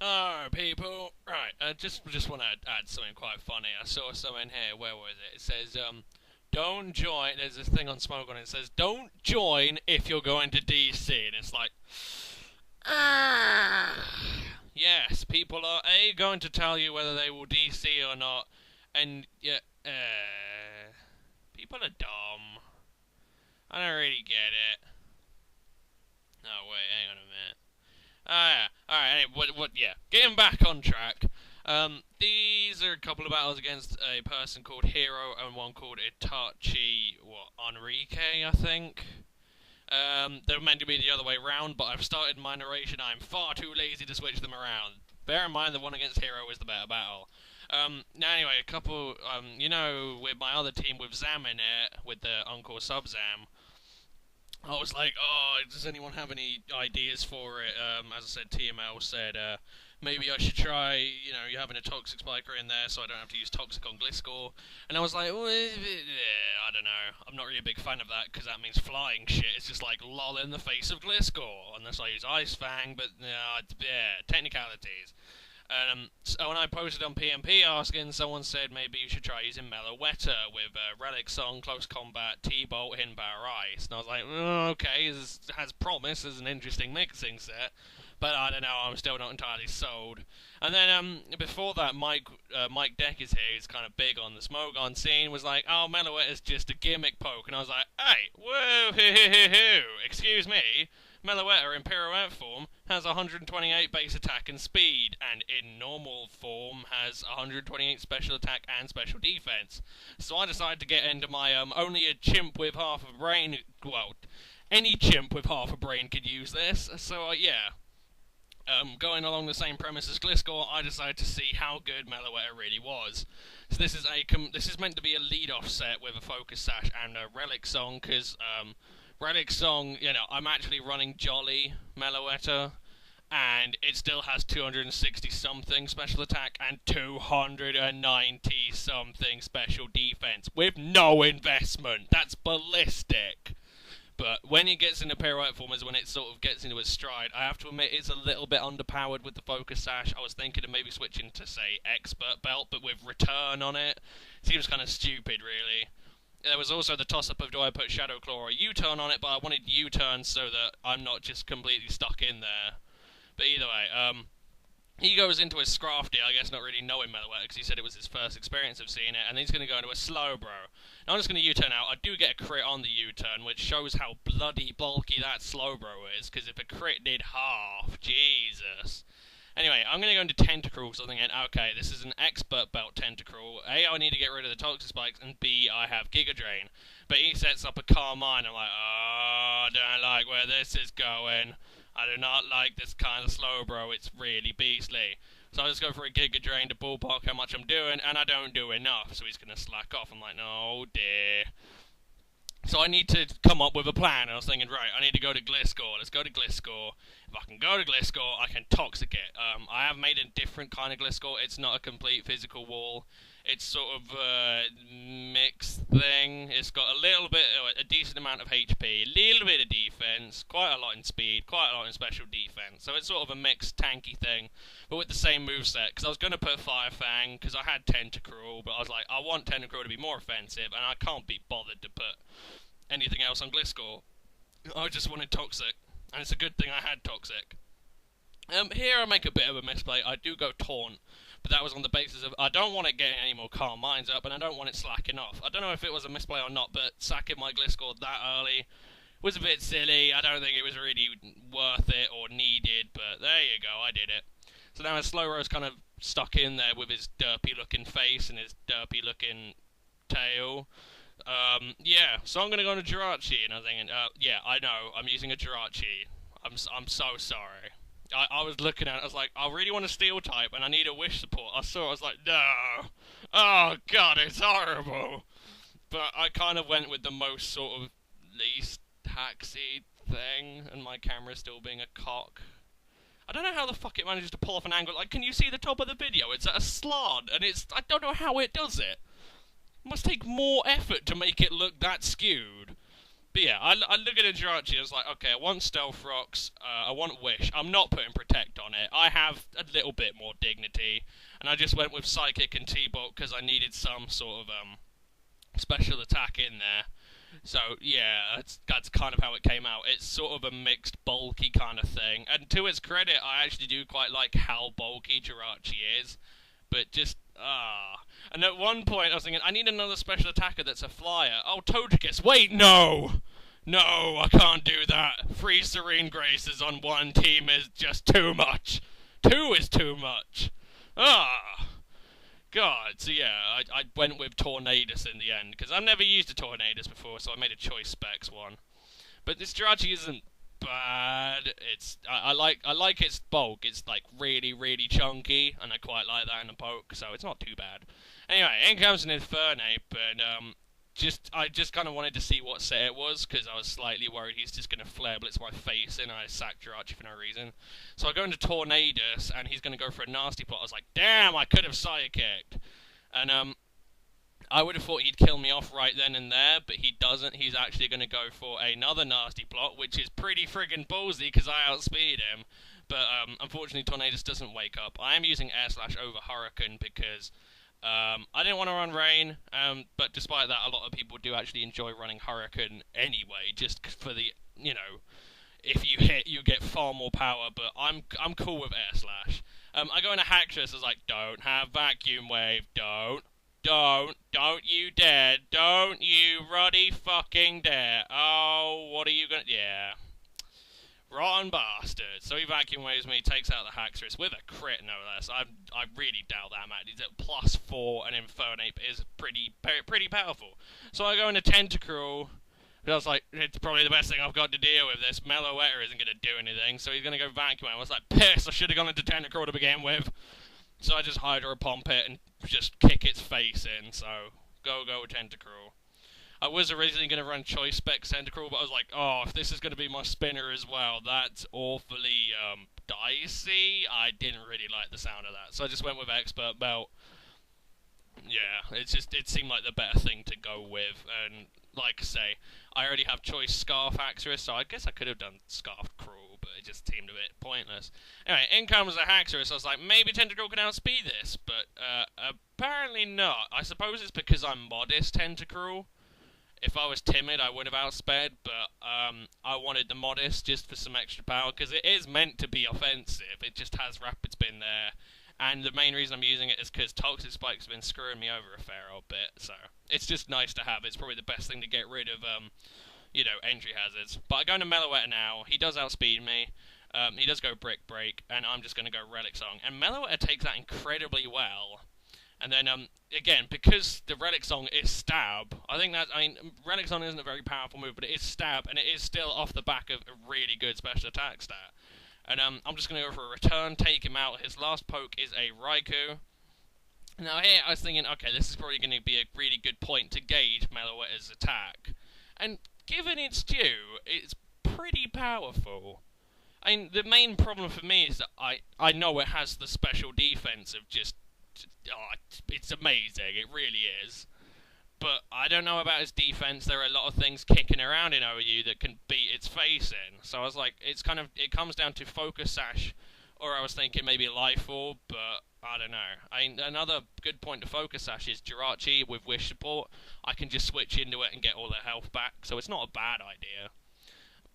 Oh, people. Right, just want to add something quite funny. I saw something here. Where was it? It says, don't join. There's this thing on Smoke on it. It says, don't join if you're going to DC. And it's like, yes, people are going to tell you whether they will DC or not, and yeah, people are dumb. I don't really get it. No, wait, hang on a minute. Yeah. Alright, anyway, yeah. Getting back on track. These are a couple of battles against a person called Hero and one called Itachi, Henrique, I think. They're meant to be the other way round, but I've started my narration. I'm far too lazy to switch them around. Bear in mind the one against Hero is the better battle. Now anyway, a couple, with my other team with Zam in it, with the Uncle Sub-Zam, I was like, oh, does anyone have any ideas for it? As I said, TML said, maybe I should try, you having a Toxic Spiker in there so I don't have to use Toxic on Gliscor. And I was like, well, I don't know. I'm not really a big fan of that because that means flying shit. It's just like lol in the face of Gliscor, unless I use Ice Fang, but technicalities. So when I posted on PMP asking, someone said maybe you should try using Meloetta with Relic Song, Close Combat, T-Bolt, Hinbar, Ice. And I was like, okay, this has promise as an interesting mixing set, but I don't know, I'm still not entirely sold. And then before that, Mike Deck is here, who's kind of big on the Smogon scene, was like, oh, Meloetta's just a gimmick poke. And I was like, hey, whoa, excuse me. Meloetta in pirouette form has 128 base attack and speed, and in normal form has 128 special attack and special defense. So I decided to get into my only a chimp with half a brain. Well, any chimp with half a brain could use this. So yeah. Going along the same premise as Gliscor, I decided to see how good Meloetta really was. So this is meant to be a lead-off set with a Focus Sash and a Relic Song, because Relic Song, I'm actually running Jolly Meloetta, and it still has 260-something special attack and 290-something special defense, with no investment. That's ballistic. But when it gets into pirouette form is when it sort of gets into its stride. I have to admit it's a little bit underpowered with the Focus Sash. I was thinking of maybe switching to, say, Expert Belt, but with Return on it. Seems kind of stupid, really. There was also the toss-up of do I put Shadow Claw or U-Turn on it, but I wanted U-Turn so that I'm not just completely stuck in there. But either way, he goes into a Scrafty, I guess not really knowing Meloetta, because he said it was his first experience of seeing it, and he's going to go into a Slowbro. Now I'm just going to U-turn out. I do get a crit on the U-turn, which shows how bloody bulky that Slowbro is, because if a crit did half, Jesus. Anyway, I'm going to go into Tentacruel, so I'm thinking, okay, this is an Expert Belt Tentacruel. A, I need to get rid of the Toxic Spikes, and B, I have Giga Drain. But he sets up a Carmine, I'm like, oh, I don't like where this is going. I do not like this kind of Slowbro, it's really beastly. So I just go for a Giga Drain to ballpark how much I'm doing, and I don't do enough, so he's going to slack off. I'm like, oh dear. So I need to come up with a plan, and I was thinking, right, I need to go to Gliscor. Let's go to Gliscor. If I can go to Gliscor, I can Toxic it. I have made a different kind of Gliscor. It's not a complete physical wall. It's sort of a mixed thing. It's got a decent amount of HP, a little bit of defense, quite a lot in speed, quite a lot in special defense. So it's sort of a mixed tanky thing, but with the same moveset. Because I was going to put Fire Fang, because I had Tentacruel, but I was like, I want Tentacruel to be more offensive, and I can't be bothered to put anything else on Gliscor. I just wanted Toxic, and it's a good thing I had Toxic. Here I make a bit of a misplay. I do go Taunt, but that was on the basis of I don't want it getting any more Carmines up, and I don't want it slacking off. I don't know if it was a misplay or not, but sacking my Gliscor that early was a bit silly. I don't think it was really worth it or needed, but there you go, I did it. So now Slowro's kind of stuck in there with his derpy-looking face and his derpy-looking tail. Yeah, so I'm going to go to Jirachi, and I'm thinking, yeah, I know, I'm using a Jirachi. I'm so sorry. I was looking at it, I was like, I really want a Steel type, and I need a Wish support. I saw it, I was like, no. Oh, God, it's horrible. But I kind of went with the most sort of least taxi thing, and my camera still being a cock. I don't know how the fuck it manages to pull off an angle. Like, can you see the top of the video? It's at a slant, and I don't know how it does it. It must take more effort to make it look that skewed. But yeah, I look at a Jirachi, I was like, okay, I want Stealth Rocks, I want Wish. I'm not putting Protect on it. I have little bit more dignity. And I just went with Psychic and T-Bolt because I needed some sort of special attack in there. So yeah, that's kind of how it came out. It's sort of a mixed, bulky kind of thing. And to its credit, I actually do quite like how bulky Jirachi is. But just, And at one point, I was thinking, I need another special attacker that's a flyer. Oh, Togekiss, wait, no! No, I can't do that. 3 Serene Graces on one team is just too much. 2 is too much. God, so yeah, I went with Tornadus in the end, because I've never used a Tornadus before, so I made a choice specs one. But this Jirachi isn't bad. I like its bulk. It's like really, really chunky, and I quite like that in a poke, so it's not too bad. Anyway, in comes an Infernape, and I just kind of wanted to see what set it was, because I was slightly worried he's just going to Flare Blitz my face in, and I sacked Jirachi for no reason. So I go into Tornadus, and he's going to go for a nasty plot. I was like, damn, I could have Psychicked. And I would have thought he'd kill me off right then and there, but he doesn't. He's actually going to go for another nasty plot, which is pretty friggin' ballsy, because I outspeed him. But unfortunately, Tornadus doesn't wake up. I am using Air Slash over Hurricane, because I didn't want to run Rain, but despite that, a lot of people do actually enjoy running Hurricane anyway, just for the, if you hit, you get far more power, but I'm cool with Air Slash. I go into Haxorus, I was like, don't have Vacuum Wave, don't you dare, don't you ruddy fucking dare. Oh, what are you gonna, yeah. Rotten bastard. So he Vacuum Waves me, takes out the Haxorus with a crit, no less. I really doubt that, man. He's at +4, and Infernape is pretty powerful. So I go into Tentacruel, and I was like, it's probably the best thing I've got to deal with. This Meloetta isn't going to do anything, so he's going to go Vacuum Wave. I was like, piss, I should have gone into Tentacruel to begin with. So I just Hydro Pump it and just kick its face in, so go Tentacruel. I was originally going to run Choice Spec Tentacruel, but I was like, oh, if this is going to be my spinner as well, that's awfully dicey. I didn't really like the sound of that, so I just went with Expert Belt. Yeah, it seemed like the better thing to go with, and like I say, I already have Choice Scarf Haxorus, so I guess I could have done Scarf Cruel, but it just seemed a bit pointless. Anyway, in comes a Haxorus. I was like, maybe Tentacruel can outspeed this, but apparently not. I suppose it's because I'm modest Tentacruel. If I was timid, I would have outsped, but I wanted the modest just for some extra power, because it is meant to be offensive. It just has Rapid Spin there, and the main reason I'm using it is because Toxic Spike's been screwing me over a fair old bit, so it's just nice to have. It's probably the best thing to get rid of, entry hazards. But I go into Meloetta now. He does outspeed me. He does go Brick Break, and I'm just going to go Relic Song. And Meloetta takes that incredibly well. And then, again, because the Relic Song is Stab, Relic Song isn't a very powerful move, but it is Stab, and it is still off the back of a really good special attack stat. And I'm just going to go for a Return, take him out. His last poke is a Raikou. Now here, I was thinking, okay, this is probably going to be a really good point to gauge Meloetta's attack. And given its due, it's pretty powerful. I mean, the main problem for me is that I know it has the special defense of just... it's amazing, it really is. But I don't know about its defense. There are a lot of things kicking around in OU that can beat its face in. So I was like, it comes down to Focus Sash, or I was thinking maybe Life Orb, but I don't know. Another good point to Focus Sash is Jirachi with Wish Support. I can just switch into it and get all their health back, so it's not a bad idea.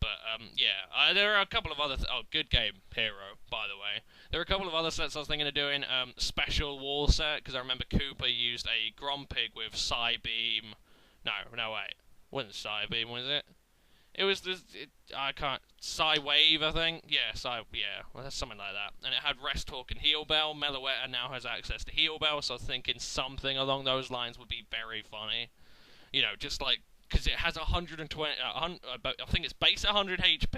But, yeah, there are a couple of other... good game, Hero, by the way. There are a couple of other sets I was thinking of doing. Special Wall set, because I remember Cooper used a Grumpig with Psybeam. No, wait. Wasn't Psybeam, was it? It was this... Psywave, I think? Yeah, well, that's something like that. And it had Rest Talk and Heal Bell. Meloetta now has access to Heal Bell, so I was thinking something along those lines would be very funny. Just like... Because it has 120, I think it's base 100 HP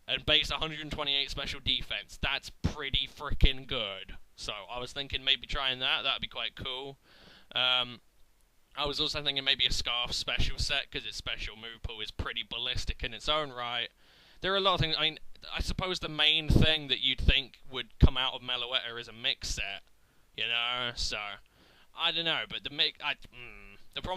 and base 128 special defense. That's pretty freaking good. So I was thinking maybe trying that. That'd be quite cool. I was also thinking maybe a Scarf special set, because its special move pool is pretty ballistic in its own right. There are a lot of things. I suppose the main thing that you'd think would come out of Meloetta is a mix set. So I don't know, but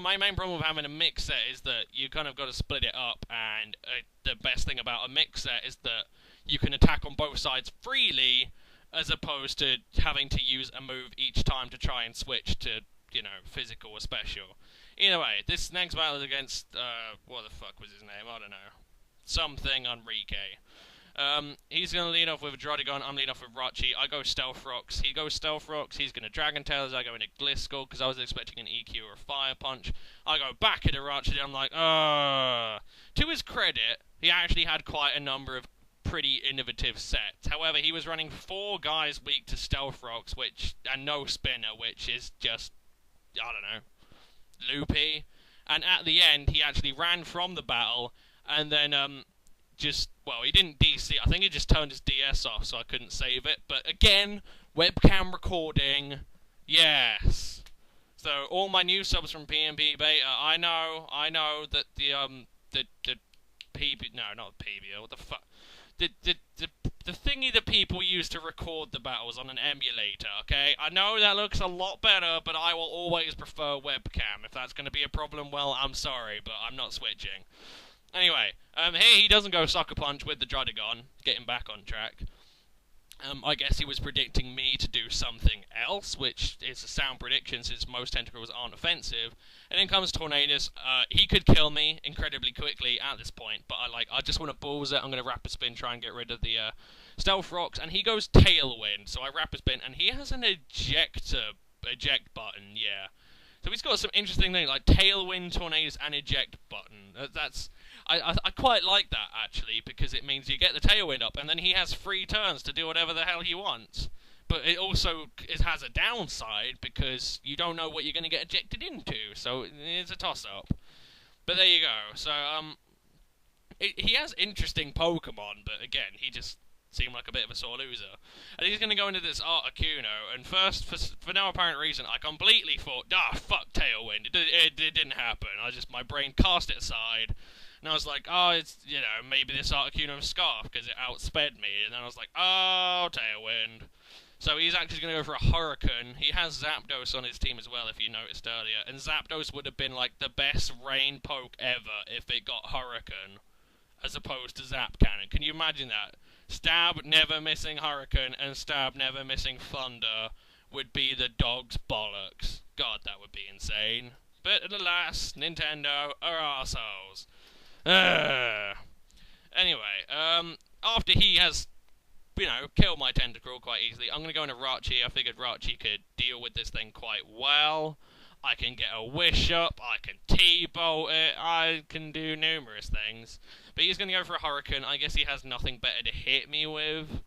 my main problem with having a mix set is that you kind of got to split it up, and the best thing about a mix set is that you can attack on both sides freely, as opposed to having to use a move each time to try and switch to, you know, physical or special. Either way, this next battle is against, what the fuck was his name? I don't know. Something Henrique. He's going to lead off with a Drodigon, I'm leading off with Rachi. I go Stealth Rocks, he goes Stealth Rocks, he's going to Dragon Tails, I go into Gliscor, because I was expecting an EQ or a Fire Punch. I go back into Rachi, I'm like, To his credit, he actually had quite a number of pretty innovative sets. However, he was running 4 guys weak to Stealth Rocks, and no Spinner, which is just, I don't know, loopy. And at the end, he actually ran from the battle, and then, he didn't DC. I think he just turned his DS off, so I couldn't save it. But again, webcam recording, yes. So all my new subs from PMP Beta, I know that the PB, no, not PB, what the fuck, the thingy that people use to record the battles on an emulator, okay? I know that looks a lot better, but I will always prefer webcam. If that's going to be a problem, well, I'm sorry, but I'm not switching. Anyway, here he doesn't go Sucker Punch with the Drodigon, getting back on track. I guess he was predicting me to do something else, which is a sound prediction since most tentacles aren't offensive. And then comes Tornadus. He could kill me incredibly quickly at this point, but I just want to balls it. I'm going to Rapid Spin, try and get rid of the Stealth Rocks, and he goes Tailwind, so I Rapid Spin, and he has an eject button, yeah. So he's got some interesting things, like Tailwind, Tornadus, and Eject button. I quite like that, actually, because it means you get the Tailwind up, and then he has free turns to do whatever the hell he wants. But it has a downside, because you don't know what you're going to get ejected into, so it's a toss-up. But there you go. So, he has interesting Pokemon, but again, he just seemed like a bit of a sore loser. And he's going to go into this Articuno, and first, for no apparent reason, I completely thought, fuck Tailwind. It didn't happen. My brain cast it aside. And I was like, it's, maybe this Articuno Scarf, because it outsped me. And then I was like, Tailwind. So he's actually going to go for a Hurricane. He has Zapdos on his team as well, if you noticed earlier. And Zapdos would have been, like, the best rain poke ever if it got Hurricane, as opposed to Zap Cannon. Can you imagine that? Stab never missing Hurricane and Stab never missing Thunder would be the dog's bollocks. God, that would be insane. But alas, Nintendo are arseholes. Anyway, after he has, killed my Tentacruel quite easily, I'm going to go into Rachi. I figured Rachi could deal with this thing quite well. I can get a Wish up, I can T-bolt it, I can do numerous things. But he's going to go for a Hurricane. I guess he has nothing better to hit me with.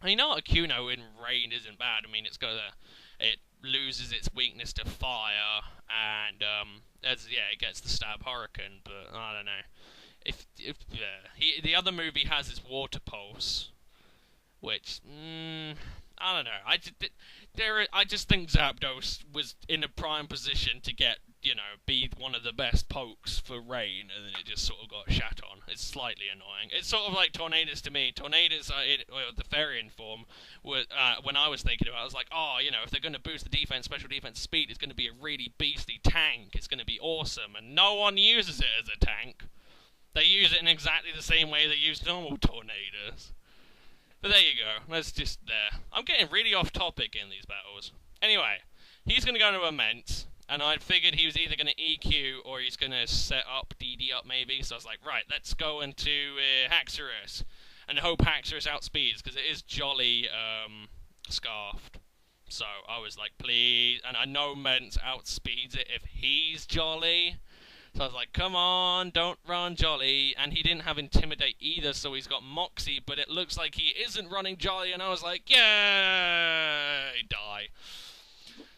I mean, Articuno in rain isn't bad. I mean, it loses its weakness to fire, and it gets the stab Hurricane. But I don't know. The other move he has is Water Pulse, which I don't know. I just think Zapdos was in a prime position to be one of the best pokes for rain, and then it just sort of got shat on. It's slightly annoying. It's sort of like Tornadus to me. Tornadus, the Fairy form, when I was thinking about it, I was like, if they're going to boost the defense, special defense speed, it's going to be a really beastly tank. It's going to be awesome, and no one uses it as a tank. They use it in exactly the same way they use normal Tornadus. But there you go. That's just there. I'm getting really off topic in these battles. Anyway, he's going to go into Immense, and I figured he was either going to EQ or he's going to set up DD up maybe. So I was like, right, let's go into Haxorus and hope Haxorus outspeeds, because it is jolly scarfed. So I was like, please. And I know Immense outspeeds it if he's jolly. So I was like, come on, don't run Jolly. And he didn't have Intimidate either, so he's got Moxie, but it looks like he isn't running Jolly, and I was like, yay, die.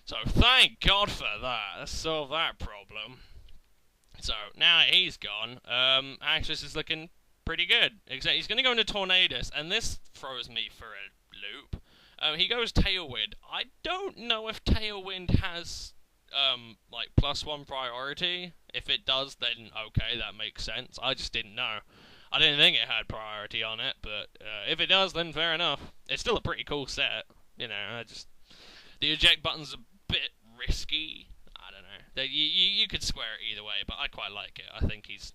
So thank God for that. Let's solve that problem. So now he's gone, Axis is looking pretty good. Except he's going to go into Tornadus, and this throws me for a loop. He goes Tailwind. I don't know if Tailwind has +1 priority. If it does, then okay, that makes sense. I just didn't know. I didn't think it had priority on it, but if it does, then fair enough. It's still a pretty cool set. The eject button's a bit risky. I don't know. You could square it either way, but I quite like it. I think he's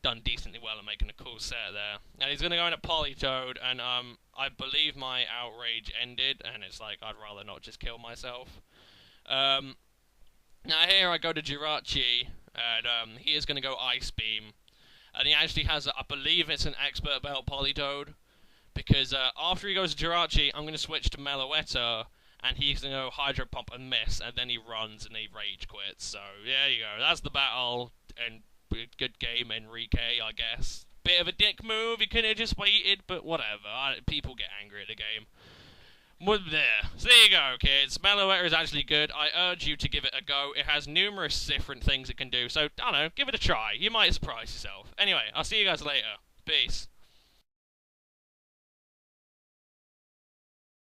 done decently well at making a cool set there. And he's going to go into Politoed, and I believe my outrage ended, and it's like, I'd rather not just kill myself. Now here I go to Jirachi, and he is going to go Ice Beam. And he actually has, I believe it's an Expert Belt Politoed, because after he goes to Jirachi, I'm going to switch to Meloetta, and he's going to go Hydro Pump and miss, and then he runs and he rage quits. So, there you go. That's the battle, and good game, Henrique, I guess. Bit of a dick move, he could have just waited, but whatever. People get angry at the game. There. So there you go, kids. Meloetta is actually good. I urge you to give it a go. It has numerous different things it can do, so, I don't know, give it a try. You might surprise yourself. Anyway, I'll see you guys later. Peace.